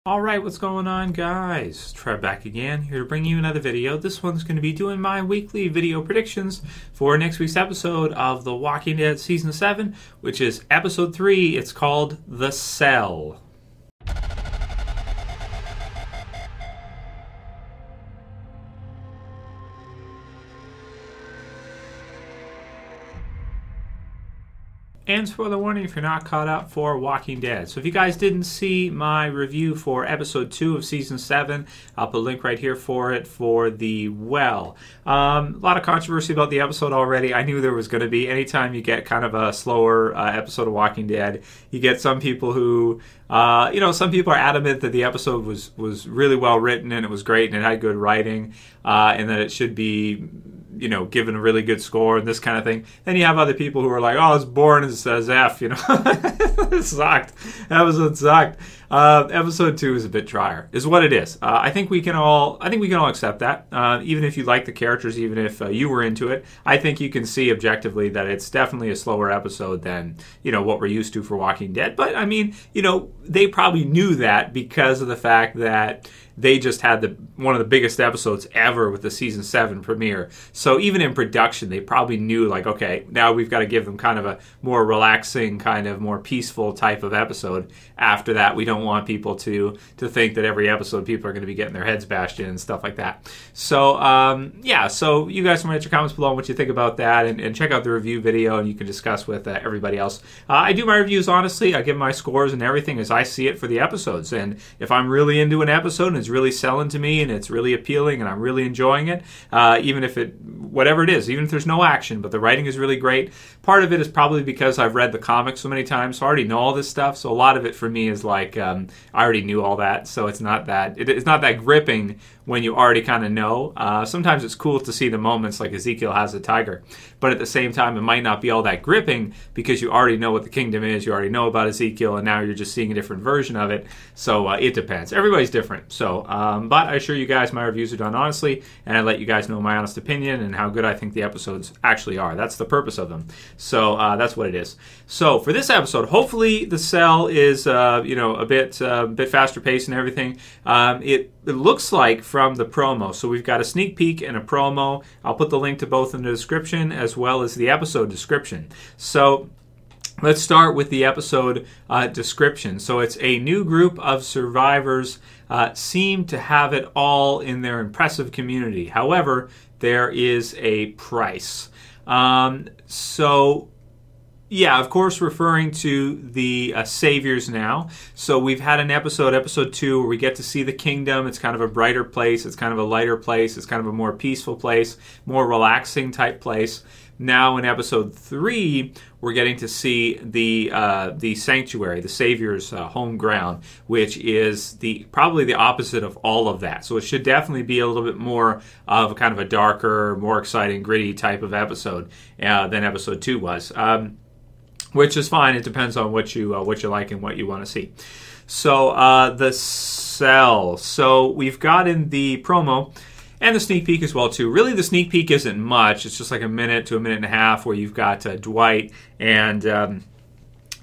Alright, what's going on, guys? Trev back again, here to bring you another video. This one's going to be doing my weekly video predictions for next week's episode of The Walking Dead Season 7, which is Episode 3. It's called The Cell. And spoiler warning if you're not caught up for Walking Dead. So if you guys didn't see my review for episode 2 of season 7, I'll put a link right here for it for the well. A lot of controversy about the episode already. I knew there was going to be. Anytime you get kind of a slower episode of Walking Dead, you get some people who, some people are adamant that the episode was really well written and it was great and it had good writing and that it should be given a really good score and this kind of thing. Then you have other people who are like, oh, it's boring as F, It sucked. Episode sucked. Episode 2 is a bit drier, is what it is. I think we can all accept that. Even if you like the characters, even if you were into it, I think you can see objectively that it's definitely a slower episode than, what we're used to for Walking Dead. But I mean, they probably knew that because of the fact that they just had one of the biggest episodes ever with the season 7 premiere. So even in production, they probably knew, like, okay, now we've got to give them kind of a more relaxing, kind of more peaceful type of episode. After that, we don't want people to think that every episode people are going to be getting their heads bashed in and stuff like that. So, so you guys can write your comments below on what you think about that and check out the review video and you can discuss with everybody else. I do my reviews honestly. I give my scores and everything as I see it for the episodes. And if I'm really into an episode and it's really selling to me and it's really appealing and I'm really enjoying it, even if whatever it is, even if there's no action, but the writing is really great. Part of it is probably because I've read the comics so many times, so I already know all this stuff. So a lot of it for me is like, I already knew all that, so it's not that gripping when you already kind of know. Sometimes it's cool to see the moments like Ezekiel has a tiger, but at the same time it might not be all that gripping because you already know what the kingdom is, you already know about Ezekiel, and now you're just seeing a different version of it. So it depends. Everybody's different. So, but I assure you guys my reviews are done honestly, and I let you guys know my honest opinion and how good I think the episodes actually are. That's the purpose of them. So that's what it is. So for this episode, hopefully the cell is a bit faster paced and everything. It looks like from the promo. So we've got a sneak peek and a promo. I'll put the link to both in the description as well as the episode description. So let's start with the episode description. So it's a new group of survivors seem to have it all in their impressive community. However, there is a price. Yeah, of course, referring to the Saviors now. So we've had an episode 2, where we get to see the kingdom. It's kind of a brighter place. It's kind of a lighter place. It's kind of a more peaceful place, more relaxing type place. Now in episode 3, we're getting to see the sanctuary, the Savior's home ground, which is probably the opposite of all of that. So it should definitely be a little bit more of a kind of a darker, more exciting, gritty type of episode than episode 2 was. Which is fine. It depends on what you like and what you want to see. So the cell. So we've got in the promo and the sneak peek as well too. Really, the sneak peek isn't much. It's just like a minute to a minute and a half where you've got Dwight and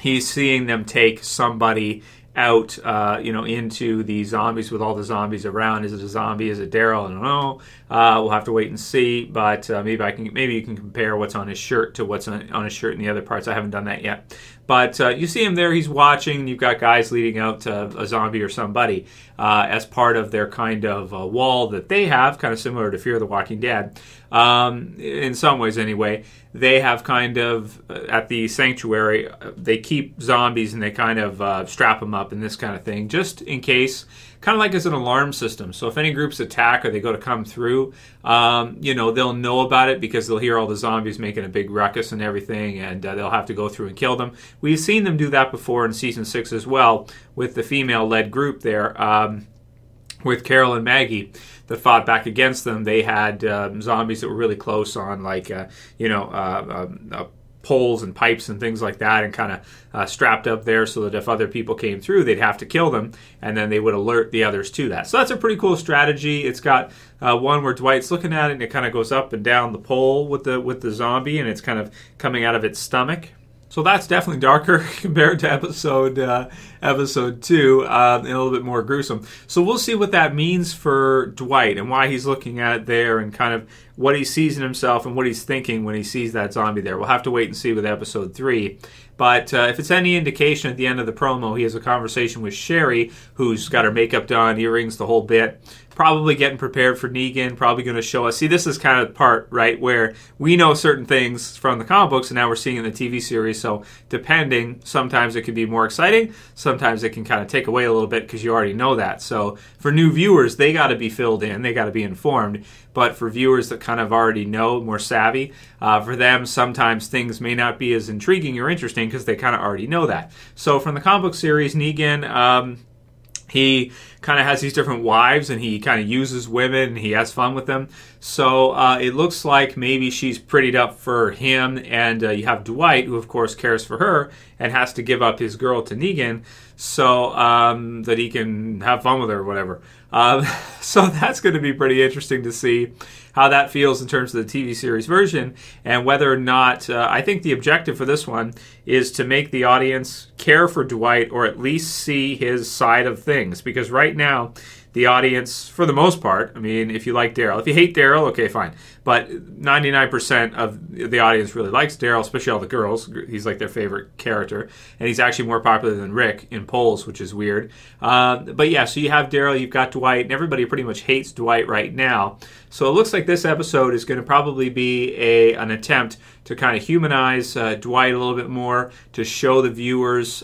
he's seeing them take somebody out, into the zombies with all the zombies around. Is it a zombie? Is it Daryl? I don't know. We'll have to wait and see. But maybe you can compare what's on his shirt to what's on his shirt in the other parts. I haven't done that yet. But you see him there. He's watching. You've got guys leading out to a zombie or somebody as part of their kind of wall that they have, kind of similar to Fear the Walking Dead. In some ways, anyway. They have kind of, at the sanctuary, they keep zombies and they kind of strap them up and this kind of thing, just in case, kind of like as an alarm system. So if any groups attack or they go to come through, they'll know about it because they'll hear all the zombies making a big ruckus and everything, and they'll have to go through and kill them. We've seen them do that before in Season 6 as well, with the female-led group there, with Carol and Maggie that fought back against them. They had zombies that were really close on, like, poles and pipes and things like that, and kind of strapped up there so that if other people came through, they'd have to kill them, and then they would alert the others to that. So that's a pretty cool strategy. It's got one where Dwight's looking at it, and it kind of goes up and down the pole with the zombie, and it's kind of coming out of its stomach. So that's definitely darker compared to episode 2, and a little bit more gruesome. So we'll see what that means for Dwight and why he's looking at it there, and kind of what he sees in himself and what he's thinking when he sees that zombie there. We'll have to wait and see with episode 3. But if it's any indication, at the end of the promo, he has a conversation with Sherry, who's got her makeup done, earrings, the whole bit. Probably getting prepared for Negan, probably going to show us. See, this is kind of the part, right, where we know certain things from the comic books, and now we're seeing it in the TV series. So depending, sometimes it can be more exciting. Sometimes it can kind of take away a little bit because you already know that. So for new viewers, they got to be filled in. They got to be informed. But for viewers that kind of already know, more savvy, for them, sometimes things may not be as intriguing or interesting because they kind of already know that. So from the comic book series, Negan, he kind of has these different wives, and he kind of uses women, and he has fun with them. So it looks like maybe she's prettied up for him, and you have Dwight, who of course cares for her and has to give up his girl to Negan so that he can have fun with her or whatever. So that's going to be pretty interesting to see how that feels in terms of the TV series version, and whether or not, I think the objective for this one is to make the audience care for Dwight, or at least see his side of things. Because right now, the audience, for the most part, I mean, if you like Daryl, if you hate Daryl, okay, fine. But 99% of the audience really likes Daryl, especially all the girls. He's like their favorite character. And he's actually more popular than Rick in polls, which is weird. But yeah, so you have Daryl, you've got Dwight, and everybody pretty much hates Dwight right now. So it looks like this episode is going to probably be an attempt to kind of humanize Dwight a little bit more, to show the viewers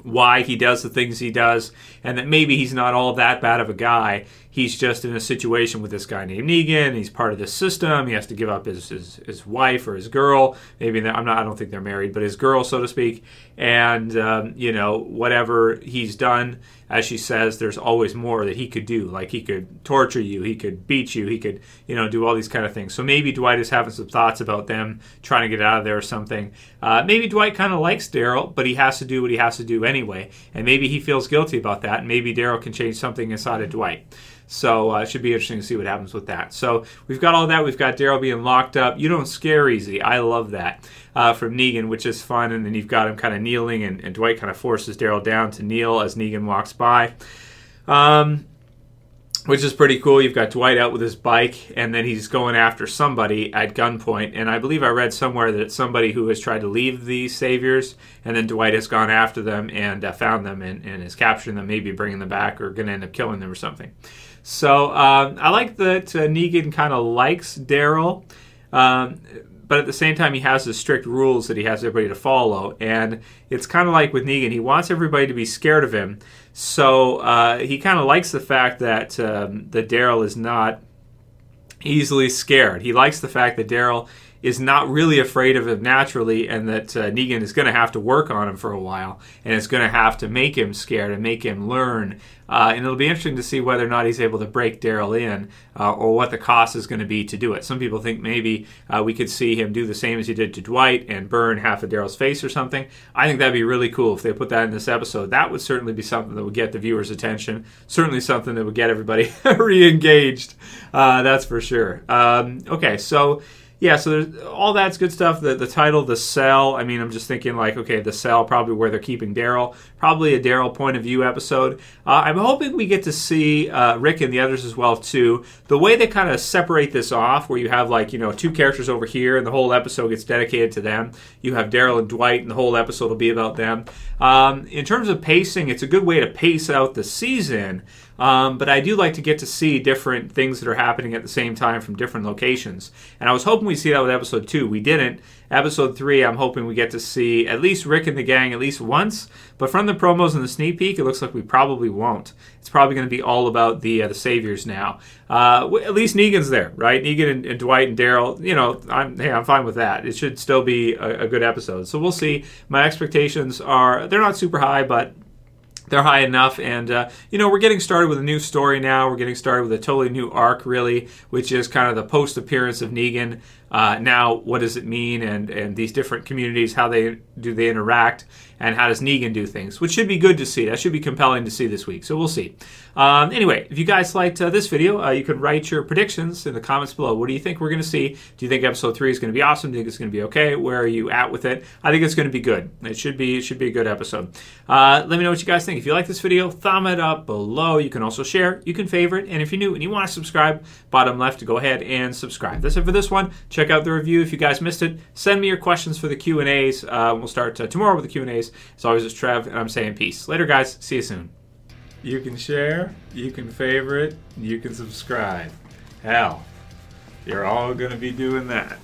why he does the things he does, and that maybe he's not all that bad of a guy. He's just in a situation with this guy named Negan. He's part of this system. He has to give up his wife or his girl. Maybe I don't think they're married, but his girl, so to speak. And whatever he's done, as she says, there's always more that he could do. Like, he could torture you, he could beat you, he could do all these kind of things. So maybe Dwight is having some thoughts about them trying to get out of there or something. Maybe Dwight kind of likes Daryl, but he has to do what he has to do anyway. And maybe he feels guilty about that. And maybe Daryl can change something inside of Dwight. So it should be interesting to see what happens with that. So we've got all that. We've got Daryl being locked up. You don't scare easy. I love that from Negan, which is fun. And then you've got him kind of kneeling, and Dwight kind of forces Daryl down to kneel as Negan walks by, which is pretty cool. You've got Dwight out with his bike, and then he's going after somebody at gunpoint. And I believe I read somewhere that it's somebody who has tried to leave the Saviors, and then Dwight has gone after them and found them and is capturing them, maybe bringing them back, or going to end up killing them or something. So I like that Negan kind of likes Daryl, but at the same time he has the strict rules that he has everybody to follow. And it's kind of like with Negan, he wants everybody to be scared of him. So he kind of likes the fact that Daryl is not easily scared. He likes the fact that Daryl is not really afraid of him naturally, and that Negan is going to have to work on him for a while, and it's going to have to make him scared and make him learn. And it'll be interesting to see whether or not he's able to break Daryl in, or what the cost is going to be to do it. Some people think maybe we could see him do the same as he did to Dwight and burn half of Daryl's face or something. I think that'd be really cool if they put that in this episode. That would certainly be something that would get the viewers' attention. Certainly something that would get everybody re-engaged. That's for sure. Okay, so yeah, so there's, all that's good stuff. The title, The Cell, I mean, I'm just thinking like, okay, The Cell, probably where they're keeping Daryl. Probably a Daryl point of view episode. I'm hoping we get to see Rick and the others as well, too. The way they kind of separate this off, where you have like, two characters over here and the whole episode gets dedicated to them. You have Daryl and Dwight and the whole episode will be about them. In terms of pacing, it's a good way to pace out the season. But I do like to get to see different things that are happening at the same time from different locations. And I was hoping we'd see that with episode 2. We didn't. Episode 3, I'm hoping we get to see at least Rick and the gang at least once. But from the promos and the sneak peek, it looks like we probably won't. It's probably going to be all about the Saviors now. At least Negan's there, right? Negan and Dwight and Daryl, I'm fine with that. It should still be a good episode. So we'll see. My expectations they're not super high, but they're high enough, and we're getting started with a new story now. We're getting started with a totally new arc, really, which is kind of the post-appearance of Negan. now what does it mean, and these different communities, how they interact, and how does Negan do things, which should be good to see. That should be compelling to see this week, so we'll see. Anyway, if you guys liked this video, you can write your predictions in the comments below. What do you think we're going to see? Do you think episode 3 is going to be awesome? Do you think it's going to be okay? Where are you at with it? I think it's going to be good. It should be a good episode. Let me know what you guys think. If you like this video, thumb it up below. You can also share, you can favorite, and if you're new and you want to subscribe, bottom left, go ahead and subscribe. That's it for this one. Check out the review if you guys missed it. Send me your questions for the Q&As. We'll start tomorrow with the Q&As. As always, it's Trev, and I'm saying peace. Later, guys. See you soon. You can share, you can favorite, you can subscribe. Hell, you're all going to be doing that.